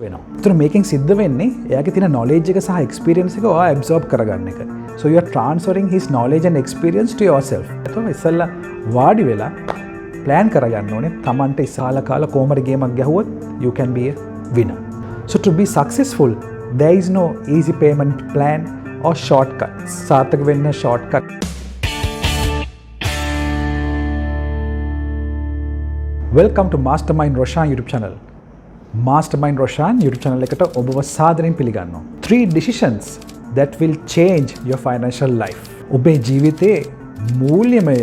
වෙනවා. ඒතර මේකෙන් සිද්ධ වෙන්නේ එයාගේ තියෙන knowledge එක සහ experience එක ඔයා absorb කරගන්න එක. So you are transferring his knowledge and experience to yourself. එතකොට ඉස්සෙල්ලා වාඩි වෙලා plan කරගන්න ඕනේ Tamante ඉස්සාල කාලා කොහමද ගේමක් ගැහුවොත් you can be a winner. So to be successful there is no easy payment plan or shortcut. සාර්ථක වෙන්න shortcut. Welcome to MasterMind ROSHAN YouTube channel. MasterMind ROSHAN YouTube channel එකට ඔබව සාදරයෙන් පිළිගන්නවා. 3 decisions that will change your financial life. ඔබේ ජීවිතයේ මූල්‍යමය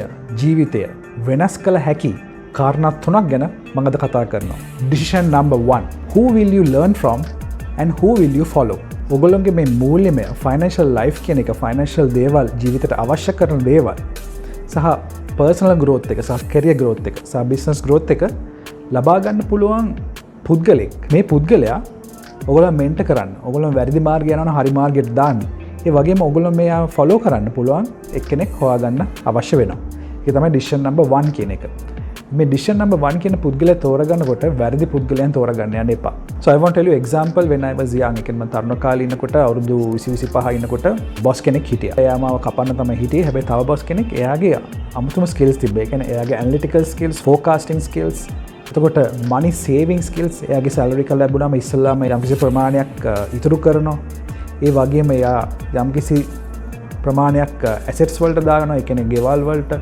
ජීවිතය වෙනස් කළ හැකි කාරණා 3ක් ගැන මම අද කතා කරනවා. Decision number 1. Who will you learn from and who will you follow? ඔයගොල්ලෝගේ මේ මූල්‍යමය financial life කියන එක financial දේවල් ජීවිතයට අවශ්‍ය කරන දේවල් සහ personal growth එක සහ career growth එක සහ business growth එක ලබා ගන්න පුළුවන් පුද්ගලෙක්. මේ පුද්ගලයා ඔයගොල්ලෝ මෙන්ටර් කරන්න. ඔයගොල්ලෝ වැරදි මාර්ගය යනවා නම් හරි මාර්ගයට දාන්න. ඒ වගේම ඔයගොල්ලෝ මෙයා ෆලෝ කරන්න පුළුවන් එක්කෙනෙක් හොයාගන්න අවශ්‍ය වෙනවා. ඒක තමයි decision number 1 කියන එක. මේ decision number 1 කියන පුද්ගලයා තෝරගන්නකොට වැරදි පුද්ගලයන් තෝරගන්න යන්න එපා. So I want to tell you example when I was young. එකෙන් මම තරුණ කාලේ ඉන්නකොට අවුරුදු 20 25 ඉන්නකොට boss කෙනෙක් හිටියා. එයා මාව කපන්න තමයි හිටියේ. හැබැයි තව boss කෙනෙක් එයාගේ අමුතුම skills තිබ්බේ. ඒ කියන්නේ එයාගේ analytical skills, forecasting skills, එතකොට money saving skills, එයාගේ salary එක ලැබුණාම ඉස්සෙල්ලාම යම්කිසි ප්‍රමාණයක් ඉතුරු කරනවා. ඒ වගේම එයා යම්කිසි ප්‍රමාණයක් assets වලට දානවා. ඒ කියන්නේ ගෙවල් වලට,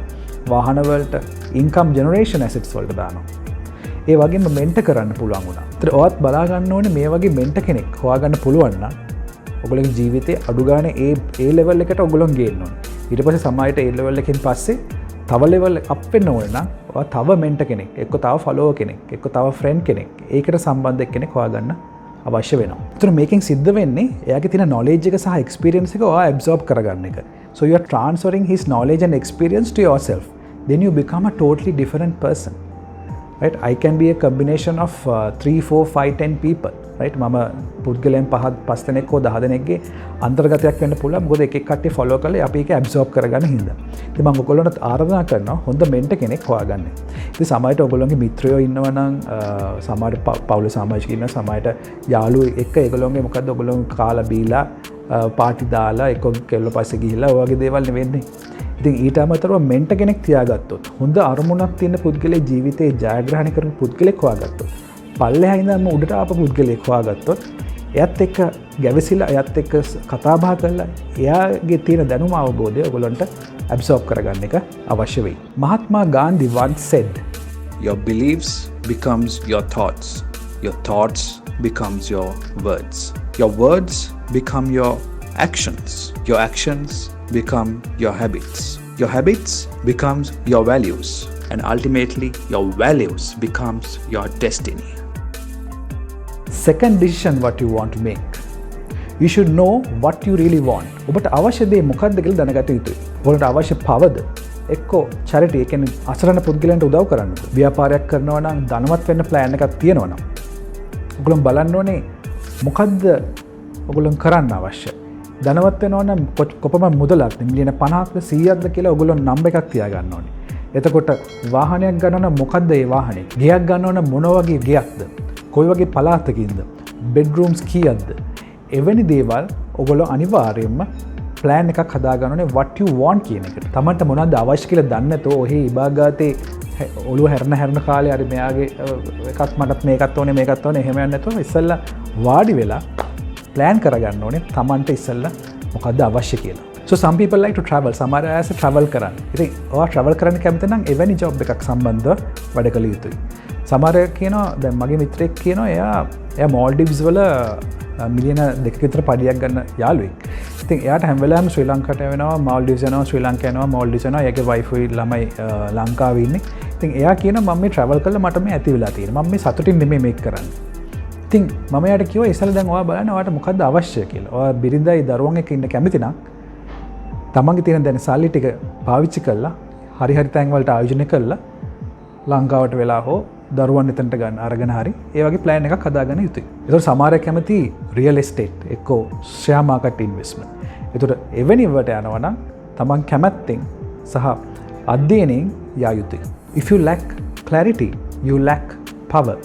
වාහන වලට, income generation assets වලට දානවා. ඒ වගේම මෙන්ටර් කරන්න පුළුවන් වුණා. ඒතර ඔයත් බලා ගන්න ඕනේ මේ වගේ මෙන්ටර් කෙනෙක් හොයාගන්න පුළුවන් නම් ඔයගොල්ලෝගේ ජීවිතේ අඩු ගානේ ඒ level එකට ඔයගොල්ලෝ ගේන්න ඕනේ. ඊට පස්සේ සමාජයට ඒ level එකෙන් පස්සේ තව level up වෙන්න ඕනේ නම් ඔයා තව මෙන්ටර් කෙනෙක්, එක්ක තව follower කෙනෙක්, එක්ක තව friend කෙනෙක්, ඒකට සම්බන්ධ කෙනෙක් හොයාගන්න අවශ්‍ය වෙනවා. ඒතර මේකෙන් සිද්ධ වෙන්නේ එයාගේ තියෙන knowledge එක සහ experience එක ඔයා absorb කරගන්න එක. So you are transferring his knowledge and experience to yourself. Then you become a totally different person. Right? I can be a combination of 3, 4, 5, 10 people. Right? මම පුද්ගලයන් 5 දෙනෙක් හෝ 10 දෙනෙක්ගේ අන්තර්ගතයක් වෙන්න පුළුවන්. මොකද එක එක කට්ටිය follow කරලා අපි ඒක absorb කරගන්න හින්දා. ඉතින් මම ඔයගොල්ලන්ට ආරාධනා කරනවා හොඳ මෙන්ටර් කෙනෙක් හොයාගන්න. ඉතින් සමහරට ඔයගොල්ලන්ගේ මිත්‍රයෝ ඉන්නවා නම් සමහර පවුලේ සමාජික ඉන්න සමහරට යාළුවෝ එක්ක ඒගොල්ලන්ගේ මොකද්ද ඔයගොල්ලන් කාලා බීලා පාටි දාලා එක්ක කෙල්ල පස්සේ ගිහිල්ලා ඔය වගේ දේවල් නෙවෙන්නේ. ඉතින් ඊට අමතරව මෙන්ටර් කෙනෙක් තියාගත්තොත් හොඳ අරමුණක් තියෙන පුද්ගලයේ ජීවිතේ ජයග්‍රහණය කරන පුද්ගලෙක් හොයාගත්තොත් පල්ලෙහා ඉඳන්ම උඩට ආපු පුද්ගලෙක් හොයාගත්තොත් එයත් එක්ක ගැවසිලා එයත් එක්ක කතා බහ කරලා එයාගේ තියෙන දැනුම අවබෝධය ඔයගොල්ලන්ට absorb කරගන්න එක අවශ්‍ය වෙයි. මහත්මා Gandhi once said, your beliefs becomes your thoughts. Your thoughts becomes your words. Your words become your actions. Your actions become your habits. Your habits becomes your values. And ultimately, your values becomes your destiny. Second decision what you want to make. You should know what you really want. ඔබට අවශ්‍ය දේ මොකක්ද කියලා දැනගත යුතුයි. ඔබට අවශ්‍ය පවද එක්කෝ charity ඒ කියන්නේ අසරණ පුද්ගලයන්ට උදව් කරන්න. ව්‍යාපාරයක් කරනවා නම් ධනවත් වෙන්න plan එකක් තියෙනවා නම් ඔයගොල්ලෝ බලන්න ඕනේ මොකද්ද ඔයගොල්ලෝ කරන්න අවශ්‍ය. ධනවත් වෙනවා නම් කොපමණ මුදලක් මිලියන 50ක්ද 100ක්ද කියලා ඔයගොල්ලෝ නම්බර් එකක් තියාගන්න ඕනේ. එතකොට වාහනයක් ගන්නවා නම් මොකද්ද ඒ වාහනේ? ගෙයක් ගන්නවා නම් මොන වගේ ගෙයක්ද? කොයි වගේ පළාතකින්ද? බෙඩ්රූම්ස් කීයක්ද? එවැනි දේවල් ඔයගොල්ලෝ අනිවාර්යයෙන්ම plan එකක් හදාගන්න ඕනේ what you want කියන එකට. තමන්ට මොනවද අවශ්‍ය කියලා දන්නේ නැතෝ ඔහි ඉබාගාතේ ඔළුව හැරන කාලේ හරි මෙයාගේ එකක් මටත් මේකත් ඕනේ මේකත් ඕනේ එහෙම යන්නේ නැතෝ ඉස්සෙල්ලා වාඩි වෙලා plan කරගන්න ඕනේ තමන්ට ඉස්සෙල්ලා මොකද්ද අවශ්‍ය කියලා. So some people like to travel. සමහර අය travel කරන්න. ඉතින් ඔයා travel කරන්න කැමති නම් එවැනි job එකක් සම්බන්ධව වැඩ කළ යුතුයි. සමහර අය කියනවා දැන් මගේ මිත්‍රෙක් කියනවා එයා Maldives වල මිලියන 2ක විතර පඩියක් ගන්න යාළුවෙක්. ඉතින් එයාට හැම වෙලාවෙම ශ්‍රී ලංකාවට වෙනවා Maldives යනවා ශ්‍රී ලංකාව යනවා Maldives යනවා. එයාගේ wife ළමයි ලංකාවේ ඉන්නේ. ඉතින් එයා කියනවා මම මේ travel කරලා මට මේ ඇති වෙලා තියෙනවා. මම මේ සතුටින් නෙමෙයි මේක කරන්නේ. ඉතින් මම යාට කිව්වා ඉස්සෙල්ලා දැන් ඔයා බලන්න ඔයාට මොකද්ද අවශ්‍ය කියලා. ඔයා බිරිඳයි දරුවන් එක්ක ඉන්න කැමති නම් තමන්ගේ තියෙන දැන් සල්ලි ටික පාවිච්චි කරලා හරි තැන් වලට ආයෝජනය කරලා ලංකාවට වෙලා හෝ දරුවන් එතනට ගන්න අරගෙන හරි ඒ වගේ plan එකක් හදාගන්න යුතුයි. ඒතකොට සමහර අය කැමති real estate එක්කෝ share market investment. ඒතකොට එවැනි වලට යනවා නම් තමන් කැමැත්තෙන් සහ අධ්‍යයනයෙන් යා යුතුයි. If you lack clarity, you lack power.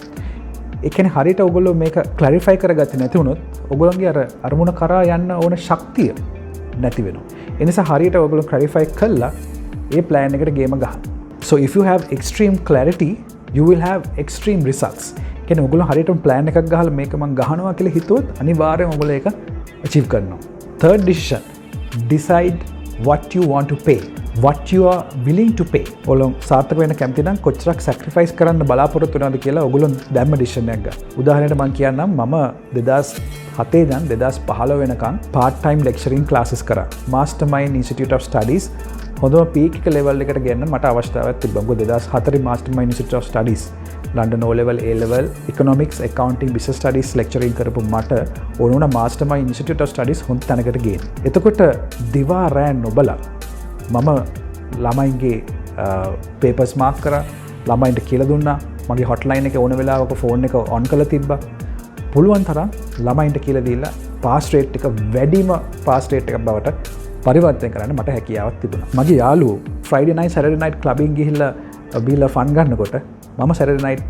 ඒ කියන්නේ හරියට ඔයගොල්ලෝ මේක ක්ලැරිෆයි කරගත්තේ නැති වුණොත් ඔයගොල්ලන්ගේ අර අරමුණ කරා යන්න ඕන ශක්තිය නැති වෙනවා. ඒ නිසා හරියට ඔයගොල්ලෝ ක්ලැරිෆයි කළා ඒ ප්ලෑන් එකට ගේම ගහන්න. So if you have extreme clarity, you will have extreme results. කියන්නේ ඔයගොල්ලෝ හරියටම ප්ලෑන් එකක් ගහලා මේක මම ගහනවා කියලා හිතුවොත් අනිවාර්යෙන් ඔයගොල්ලෝ ඒක achieve කරනවා. Third decision, decide what you want to pay, what you are willing to pay. ඔයගොල්ලෝ සාර්ථක වෙන්න කැමති නම් කොච්චරක් sacrifice කරන්න බලාපොරොත්තු වෙනවද කියලා ඔයගොල්ලෝ දැම්ම decision එකක් ගන්න. උදාහරණයක් මම කියන්නම් මම 2007 ඉඳන් 2015 වෙනකන් part time lecturing classes කරා. MasterMind Institute of Studies හොඳම පීක් එක ලෙවල් එකට ගෙන්න මට අවස්ථාවක් තිබ්බා. මොකද 2004 MasterMind Institute of Studies London O level A level economics accounting business studies lecturing කරපු මට ඕන වුණා MasterMind Institute of Studies හොඳ තැනකට ගේන්න. එතකොට දිවා රෑ නොබලා මම ළමයින්ගේ papers mark කරා, ළමයින්ට කියලා දුන්නා, මගේ hotline එකේ ඕන වෙලාවක phone එක on කරලා තිබ්බා. පුළුවන් තරම් ළමයින්ට කියලා දීලා pass rate එක වැඩිම pass rate එකක් බවට පරිවර්තනය කරන්න මට හැකියාවක් තිබුණා. මගේ යාළුවෝ Friday night Saturday night clubbing ගිහිල්ලා බීලා ෆන් ගන්නකොට මම Saturday night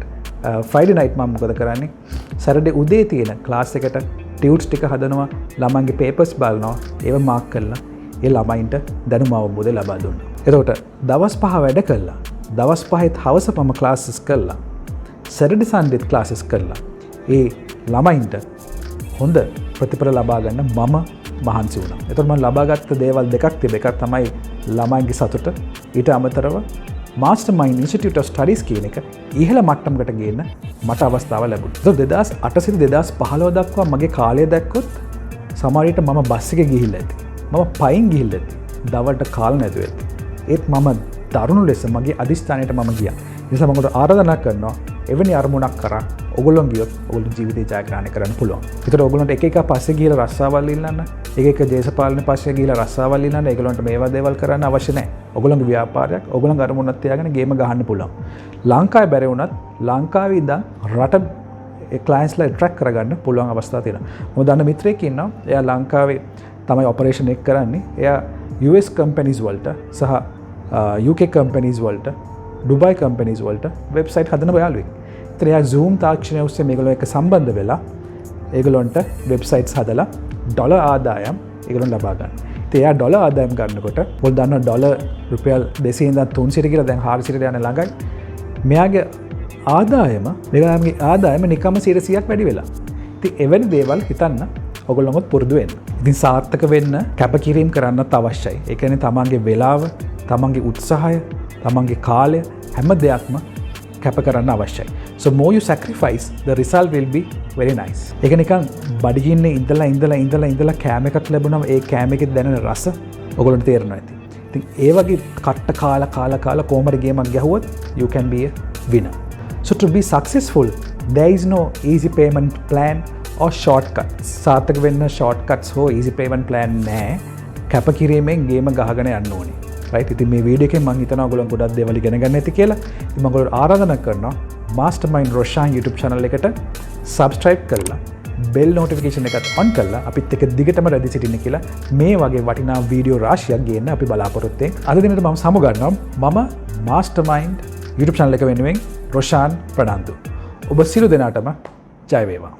Friday night මම මොකද කරන්නේ? Saturday උදේ තියෙන ක්ලාස් එකට ටියුට්ස් ටික හදනවා, ළමයින්ගේ papers බලනවා, ඒව මාක් කරලා ඒ ළමයින්ට දැනුම අවබෝධය ලබා දුන්නා. එතකොට දවස් 5 වැඩ කළා. දවස් 5ත් හවස මම ක්ලාසස් කළා. Saturday Sunday ක්ලාසස් කළා. ඒ ළමයින්ට හොඳ ප්‍රතිඵල ලබා ගන්න මම මහන්සි වුණා. එතකොට මම ලබාගත්ත දේවල් දෙකක් තිබෙ. එකක් තමයි ළමයින්ගේ සතුට. ඊට අමතරව MasterMind Institute of Studies කියන එක ඉහළ මට්ටමකට ගේන්න මට අවස්ථාව ලැබුණා. ඒතකොට 2008 සිට 2015 දක්වා මගේ කාලය දැක්කොත් සමහර විට මම බස් එකේ ගිහිල්ලා ඇති. මම පයින් ගිහිල්ලා ඇති. දවල්ට කාල නැතුව ඇති. ඒත් මම දරුණු ලෙස මගේ අදිස්ථානයට මම ගියා. ඒ නිසා මම ආරාධනා කරනවා එවැනි අරමුණක් කරා ඔයගොල්ලෝ ගියොත් ඔයගොල්ලෝ ජීවිතේ ජයග්‍රහණය කරන්න පුළුවන්. ඒතර ඔයගොල්ලන්ට එක එක පස්සේ ගිහලා රස්සාවල් ඉල්ලන්න, එක එක දේශපාලන පස්සේ ගිහලා රස්සාවල් ඉල්ලන්න, ඒගොල්ලන්ට මේවා දේවල් කරන්න අවශ්‍ය නැහැ. ඔයගොල්ලෝගේ ව්‍යාපාරයක් ඔයගොල්ලෝ අරමුණක් තියාගෙන ගේම ගහන්න පුළුවන්. ලංකාවේ බැරි වුණත් ලංකාවේ ඉඳන් රට ඒ ක්ලයන්ට්ස්ලා ඇට්‍රැක්ට් කරගන්න පුළුවන් අවස්ථා තියෙනවා. මම දන්න මිත්‍රයෙක් ඉන්නවා. එයා ලංකාවේ තමයි ඔපරේෂන් එක කරන්නේ. එයා US companies වලට සහ UK companies වලට, Dubai companies වලට වෙබ්සයිට් හදන යාළුවෙක්. ඉතින් එයා Zoom තාක්ෂණය ඔස්සේ මේගොල්ලෝ එක්ක සම්බන්ධ වෙලා ඒගොල්ලන්ට වෙබ්සයිට්ස් හදලා ඩොලර් ආදායම් ඒගොල්ලන් ලබා ගන්න. ඉතින් එයා ඩොලර් ආදායම් ගන්නකොට ඔයාලා දන්නවා ඩොලර් රුපියල් 200 ඉඳන් 300 කියලා දැන් 400ට යන ළඟයි. මෙයාගේ ආදායම නිකම්ම 100ක් වැඩි වෙලා. ඉතින් එවැනි දේවල් හිතන්න ඔයගොල්ලොත් පුරුදු වෙන්න. ඉතින් සාර්ථක වෙන්න කැපකිරීම කරන්නත් අවශ්‍යයි. ඒ කියන්නේ තමන්ගේ වෙලාව, තමන්ගේ උත්සාහය, තමන්ගේ කාලය හැම දෙයක්ම කැප කරන්න අවශ්‍යයි. So more you sacrifice, the result will be very nice. ඒක නිකන් බඩගින්නේ ඉඳලා කෑම එකක් ලැබුණම ඒ කෑම එකේ දැනෙන රස ඔයගොල්ලන්ට තේරෙනවා ඇති. ඉතින් ඒ වගේ කට්ට කාලා කොහමද ගේමක් ගැහුවොත් you can be a winner. So to be successful, there is no easy payment plan or shortcuts. සාර්ථක වෙන්න shortcuts හෝ easy payment plan නැහැ. කැපකිරීමෙන් ගේම ගහගෙන යන්න ඕනේ. right? ඉතින් මේ වීඩියෝ එකෙන් මම හිතනවා ඔයගොල්ලෝ ගොඩක් දේවල් ඉගෙන ගන්න ඇති කියලා. ඉතින් මම ඔයගොල්ලෝ ආරාධනා කරනවා MasterMind ROSHAN YouTube channel එකට subscribe කරලා bell notification එකත් on කරලා අපිත් එක්ක දිගටම රැඳී සිටින්න කියලා මේ වගේ වටිනා වීඩියෝ රාශියක් ගේන්න අපි බලාපොරොත්තු වෙන්නේ. අද දිනට මම සමුගන්නවා. මම MasterMind YouTube channel එක වෙනුවෙන් ROSHAN ප්‍රනාන්දු. ඔබ සියලු දෙනාටම ජය වේවා.